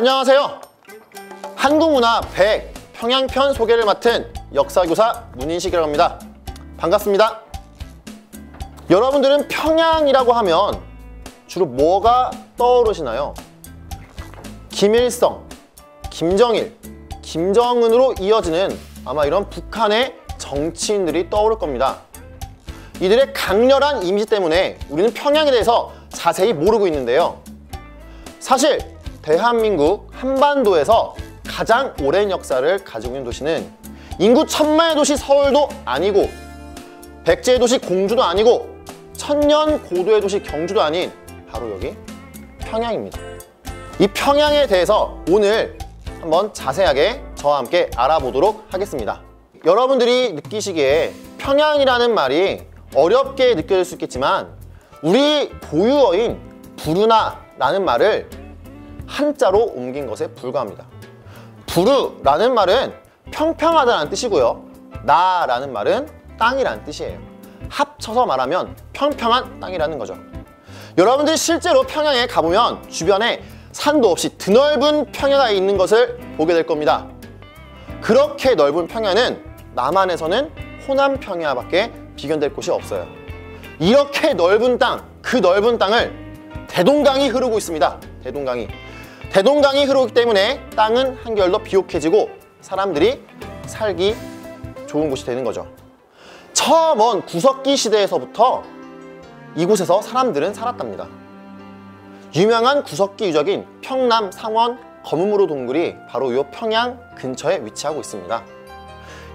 안녕하세요. 한국문화 100 평양편 소개를 맡은 역사교사 문인식이라고 합니다. 반갑습니다. 여러분들은 평양이라고 하면 주로 뭐가 떠오르시나요? 김일성, 김정일, 김정은으로 이어지는 아마 이런 북한의 정치인들이 떠오를 겁니다. 이들의 강렬한 이미지 때문에 우리는 평양에 대해서 자세히 모르고 있는데요. 사실 대한민국 한반도에서 가장 오랜 역사를 가지고 있는 도시는 인구 1000만의 도시 서울도 아니고 백제의 도시 공주도 아니고 천년 고도의 도시 경주도 아닌 바로 여기 평양입니다. 이 평양에 대해서 오늘 한번 자세하게 저와 함께 알아보도록 하겠습니다. 여러분들이 느끼시기에 평양이라는 말이 어렵게 느껴질 수 있겠지만 우리 고유어인 부르나라는 말을 한자로 옮긴 것에 불과합니다. 부르라는 말은 평평하다는 뜻이고요. 나라는 말은 땅이라는 뜻이에요. 합쳐서 말하면 평평한 땅이라는 거죠. 여러분들이 실제로 평양에 가보면 주변에 산도 없이 드넓은 평야가 있는 것을 보게 될 겁니다. 그렇게 넓은 평야는 남한에서는 호남 평야밖에 비견될 곳이 없어요. 이렇게 넓은 땅, 그 넓은 땅을 대동강이 흐르고 있습니다. 대동강이 흐르기 때문에 땅은 한결 더 비옥해지고 사람들이 살기 좋은 곳이 되는 거죠. 저 먼 구석기 시대에서부터 이곳에서 사람들은 살았답니다. 유명한 구석기 유적인 평남 상원 검은무로 동굴이 바로 이 평양 근처에 위치하고 있습니다.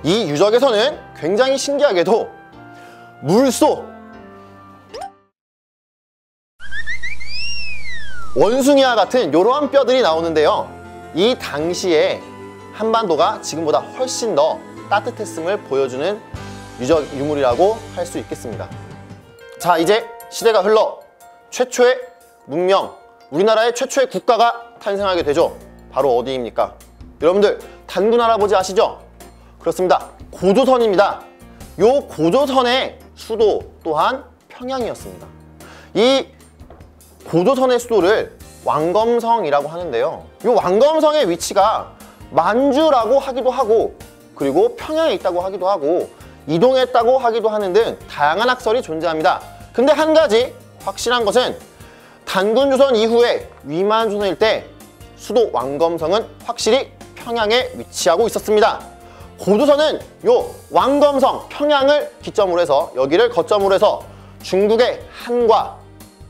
이 유적에서는 굉장히 신기하게도 물소, 원숭이와 같은 이러한 뼈들이 나오는데요. 이 당시에 한반도가 지금보다 훨씬 더 따뜻했음을 보여주는 유적 유물이라고 할 수 있겠습니다. 자, 이제 시대가 흘러 최초의 문명, 우리나라의 최초의 국가가 탄생하게 되죠. 바로 어디입니까? 여러분들 단군 할아버지 아시죠? 그렇습니다. 고조선입니다. 요 고조선의 수도 또한 평양이었습니다. 이 고조선의 수도를 왕검성이라고 하는데요. 이 왕검성의 위치가 만주라고 하기도 하고 그리고 평양에 있다고 하기도 하고 이동했다고 하기도 하는 등 다양한 학설이 존재합니다. 근데 한 가지 확실한 것은 단군조선 이후에 위만조선일 때 수도 왕검성은 확실히 평양에 위치하고 있었습니다. 고조선은 요 왕검성 평양을 기점으로 해서 여기를 거점으로 해서 중국의 한과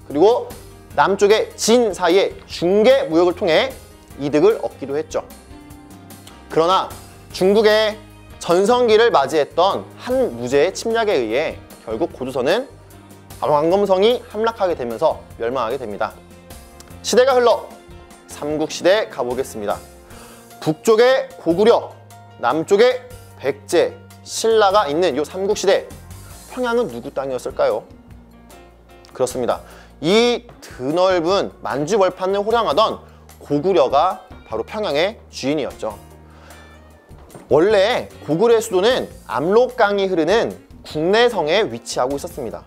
그리고 남쪽의 진 사이의 중개 무역을 통해 이득을 얻기도 했죠. 그러나 중국의 전성기를 맞이했던 한 무제의 침략에 의해 결국 고조선은 왕검성이 함락하게 되면서 멸망하게 됩니다. 시대가 흘러 삼국시대에 가보겠습니다. 북쪽에 고구려, 남쪽에 백제, 신라가 있는 이 삼국시대, 평양은 누구 땅이었을까요? 그렇습니다. 이 드넓은 만주벌판을 호령하던 고구려가 바로 평양의 주인이었죠. 원래 고구려의 수도는 압록강이 흐르는 국내성에 위치하고 있었습니다.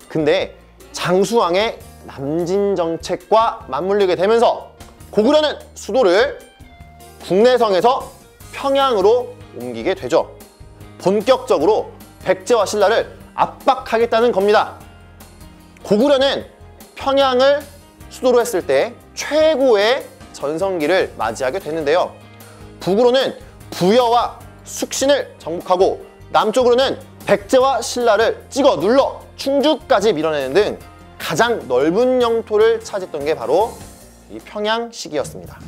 근데 장수왕의 남진정책과 맞물리게 되면서 고구려는 수도를 국내성에서 평양으로 옮기게 되죠. 본격적으로 백제와 신라를 압박하겠다는 겁니다. 고구려는 평양을 수도로 했을 때 최고의 전성기를 맞이하게 됐는데요. 북으로는 부여와 숙신을 정복하고 남쪽으로는 백제와 신라를 찍어 눌러 충주까지 밀어내는 등 가장 넓은 영토를 차지했던 게 바로 이 평양 시기였습니다.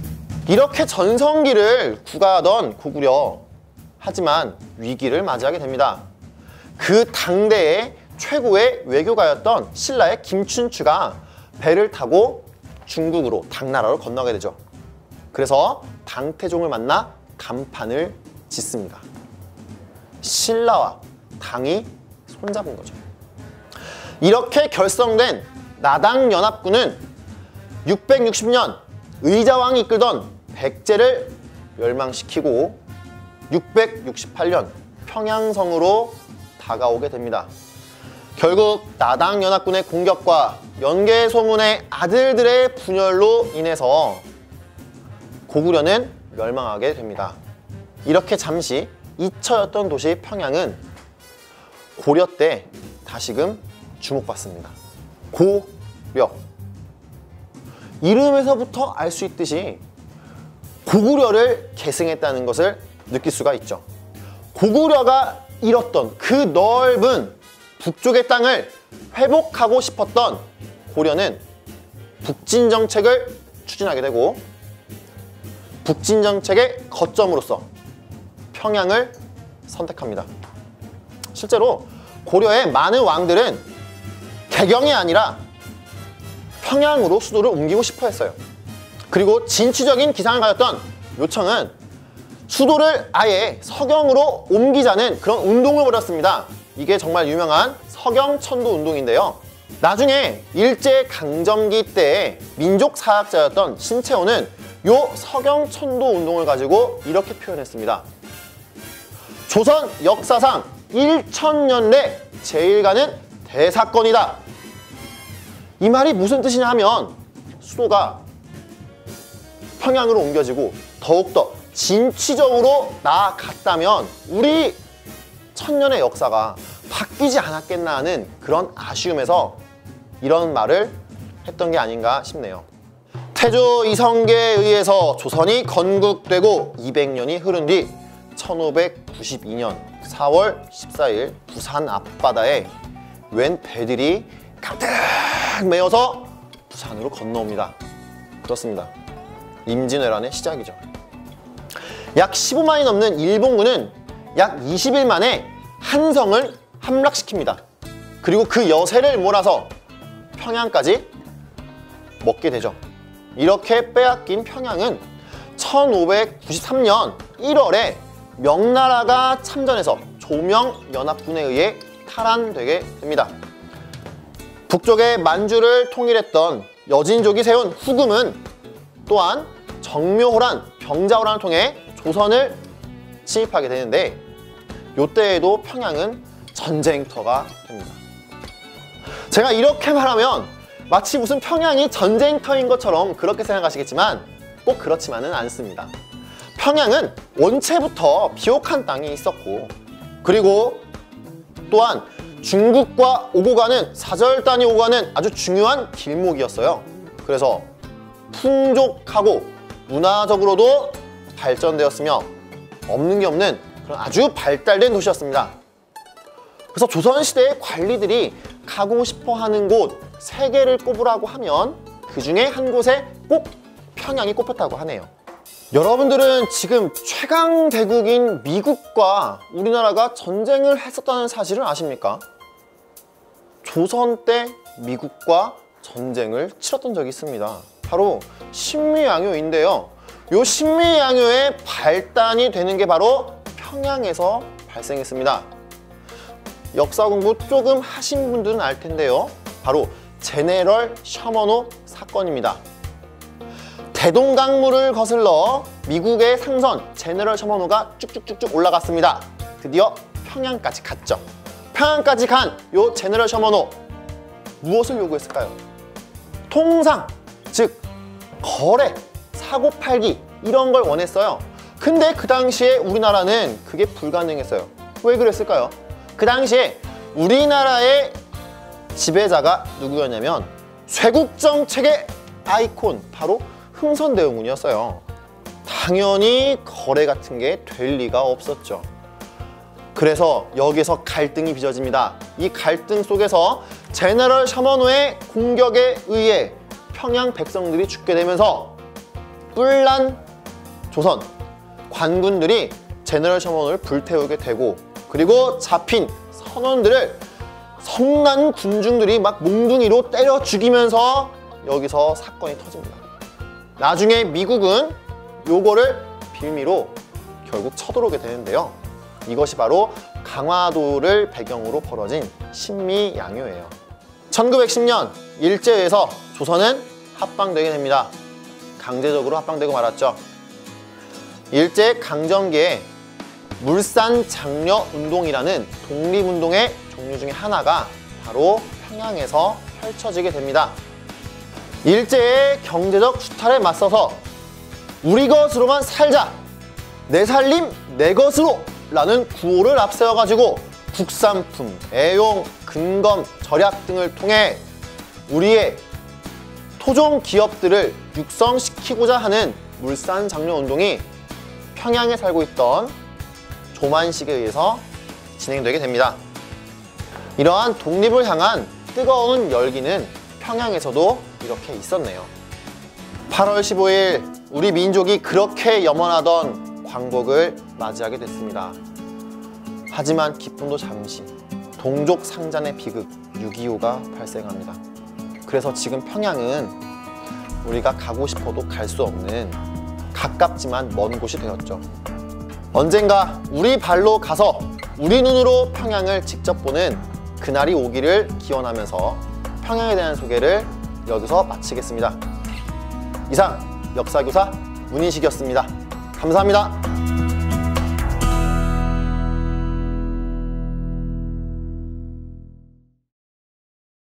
이렇게 전성기를 구가하던 고구려, 하지만 위기를 맞이하게 됩니다. 그 당대의 최고의 외교가였던 신라의 김춘추가 배를 타고 중국으로 당나라로 건너게 되죠. 그래서 당태종을 만나 간판을 짓습니다. 신라와 당이 손잡은 거죠. 이렇게 결성된 나당연합군은 660년 의자왕이 이끌던 백제를 멸망시키고 668년 평양성으로 다가오게 됩니다. 결국 나당연합군의 공격과 연개소문의 아들들의 분열로 인해서 고구려는 멸망하게 됩니다. 이렇게 잠시 잊혀졌던 도시 평양은 고려 때 다시금 주목받습니다. 고려. 이름에서부터 알 수 있듯이 고구려를 계승했다는 것을 느낄 수가 있죠. 고구려가 잃었던 그 넓은 북쪽의 땅을 회복하고 싶었던 고려는 북진 정책을 추진하게 되고, 북진 정책의 거점으로서 평양을 선택합니다. 실제로 고려의 많은 왕들은 개경이 아니라 평양으로 수도를 옮기고 싶어 했어요. 그리고 진취적인 기상을 가졌던 요청은 수도를 아예 서경으로 옮기자는 그런 운동을 벌였습니다. 이게 정말 유명한 서경천도 운동인데요. 나중에 일제강점기 때 민족사학자였던 신채호는 요 서경천도 운동을 가지고 이렇게 표현했습니다. 조선 역사상 1000년 내 제일 가는 대사건이다. 이 말이 무슨 뜻이냐 하면 수도가 평양으로 옮겨지고 더욱더 진취적으로 나아갔다면 우리 천년의 역사가 바뀌지 않았겠나 하는 그런 아쉬움에서 이런 말을 했던 게 아닌가 싶네요. 태조 이성계에 의해서 조선이 건국되고 200년이 흐른 뒤 1592년 4월 14일 부산 앞바다에 웬 배들이 가득 메어서 부산으로 건너옵니다. 그렇습니다. 임진왜란의 시작이죠. 약 15만이 넘는 일본군은 약 20일 만에 한성을 함락시킵니다. 그리고 그 여세를 몰아서 평양까지 먹게 되죠. 이렇게 빼앗긴 평양은 1593년 1월에 명나라가 참전해서 조명연합군에 의해 탈환되게 됩니다. 북쪽의 만주를 통일했던 여진족이 세운 후금은 또한 정묘호란, 병자호란을 통해 조선을 침입하게 되는데, 이때에도 평양은 전쟁터가 됩니다. 제가 이렇게 말하면 마치 무슨 평양이 전쟁터인 것처럼 그렇게 생각하시겠지만 꼭 그렇지만은 않습니다. 평양은 원체부터 비옥한 땅이 있었고, 그리고 또한 중국과 오고 가는 사절단이 오고 가는 아주 중요한 길목이었어요. 그래서 풍족하고 문화적으로도 발전되었으며 없는 게 없는 그런 아주 발달된 도시였습니다. 그래서 조선시대의 관리들이 가고 싶어하는 곳 3개를 꼽으라고 하면 그 중에 한 곳에 꼭 평양이 꼽혔다고 하네요. 여러분들은 지금 최강대국인 미국과 우리나라가 전쟁을 했었다는 사실을 아십니까? 조선 때 미국과 전쟁을 치렀던 적이 있습니다. 바로 신미양요인데요. 요 신미양요의 발단이 되는 게 바로 평양에서 발생했습니다. 역사 공부 조금 하신 분들은 알 텐데요. 바로 제네럴 셔먼호 사건입니다. 대동강물을 거슬러 미국의 상선 제네럴 셔먼호가 쭉쭉쭉쭉 올라갔습니다. 드디어 평양까지 갔죠. 평양까지 간 요 제네럴 셔먼호, 무엇을 요구했을까요? 통상, 즉 거래, 사고 팔기 이런 걸 원했어요. 근데 그 당시에 우리나라는 그게 불가능했어요. 왜 그랬을까요? 그 당시에 우리나라의 지배자가 누구였냐면 쇄국정책의 아이콘, 바로 흥선대원군이었어요. 당연히 거래 같은 게 될 리가 없었죠. 그래서 여기서 갈등이 빚어집니다. 이 갈등 속에서 제너럴 셔먼호의 공격에 의해 평양 백성들이 죽게 되면서 뿔난 조선 관군들이 제너럴 셔먼호를 불태우게 되고, 그리고 잡힌 선원들을 성난 군중들이 막 몽둥이로 때려 죽이면서 여기서 사건이 터집니다. 나중에 미국은 요거를 빌미로 결국 쳐들어오게 되는데요. 이것이 바로 강화도를 배경으로 벌어진 신미양요예요. 1910년 일제에서 조선은 합방되게 됩니다. 강제적으로 합방되고 말았죠. 일제강점기에 물산장려운동이라는 독립운동의 종류 중에 하나가 바로 평양에서 펼쳐지게 됩니다. 일제의 경제적 수탈에 맞서서 우리 것으로만 살자, 내 살림 내 것으로 라는 구호를 앞세워가지고 국산품, 애용, 근검, 절약 등을 통해 우리의 토종 기업들을 육성시키고자 하는 물산장려운동이 평양에 살고 있던 조만식에 의해서 진행되게 됩니다. 이러한 독립을 향한 뜨거운 열기는 평양에서도 이렇게 있었네요. 8월 15일 우리 민족이 그렇게 염원하던 광복을 맞이하게 됐습니다. 하지만 기쁨도 잠시, 동족 상잔의 비극 6.25가 발생합니다. 그래서 지금 평양은 우리가 가고 싶어도 갈 수 없는 가깝지만 먼 곳이 되었죠. 언젠가 우리 발로 가서 우리 눈으로 평양을 직접 보는 그날이 오기를 기원하면서 평양에 대한 소개를 여기서 마치겠습니다. 이상 역사교사 문인식이었습니다. 감사합니다.